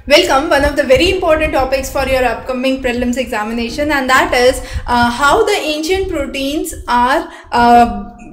Welcome, one of the very important topics for your upcoming prelims examination, and that is how the ancient proteins are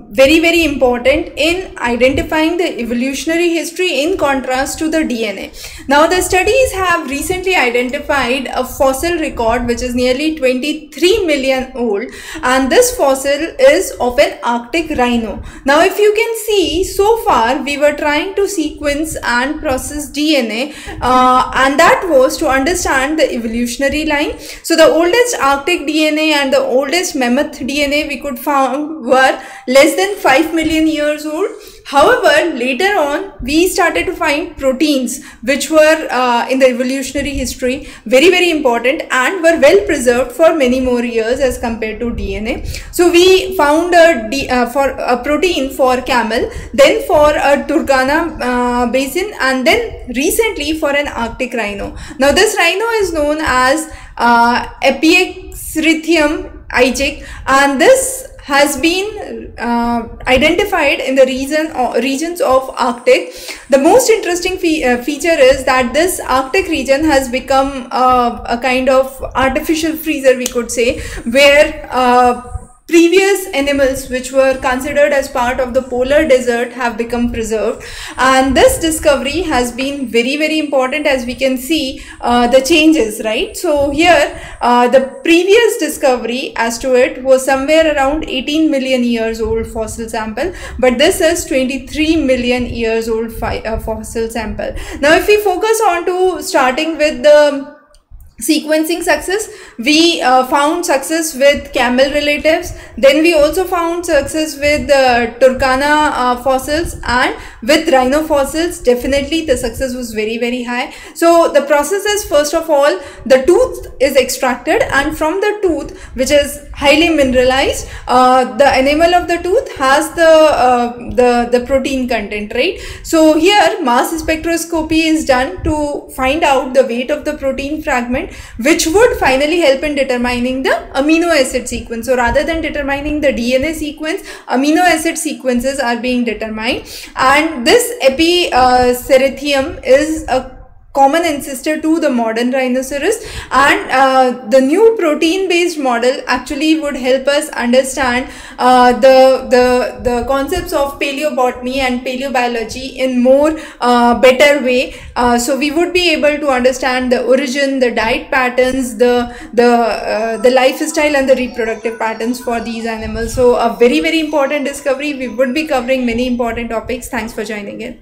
very important in identifying the evolutionary history in contrast to the DNA. Now, the studies have recently identified a fossil record which is nearly 23 million old, and this fossil is of an Arctic rhino. Now, if you can see, so far we were trying to sequence and process DNA, and that was to understand the evolutionary line. So the oldest Arctic DNA and the oldest mammoth DNA we could find were less than 5 million years old. However, later on we started to find proteins which were in the evolutionary history very important and were well preserved for many more years as compared to DNA. So we found for a protein for camel, then for a Turkana basin, and then recently for an Arctic rhino. Now this rhino is known as Epiexerithium aegis, and this has been identified in the regions of Arctic. The most interesting feature is that this Arctic region has become a kind of artificial freezer, we could say, where previous animals which were considered as part of the polar desert have become preserved, and this discovery has been very important, as we can see the changes, right? So here the previous discovery as to it was somewhere around 18 million years old fossil sample, but this is 23 million years old fossil sample. Now if we focus on to starting with the sequencing success, we found success with camel relatives, then we also found success with Turkana fossils, and with rhino fossils definitely the success was very high. So the process is, first of all, the tooth is extracted, and from the tooth, which is highly mineralized, the enamel of the tooth has the protein content, right? So here mass spectroscopy is done to find out the weight of the protein fragment, which would finally help in determining the amino acid sequence. So rather than determining the DNA sequence, amino acid sequences are being determined, and this Epiexerithium is a common ancestor to the modern rhinoceros, and the new protein based model actually would help us understand the concepts of paleobotany and paleobiology in more better way. So we would be able to understand the origin, the diet patterns, the lifestyle and the reproductive patterns for these animals. So a very important discovery. We would be covering many important topics. Thanks for joining in.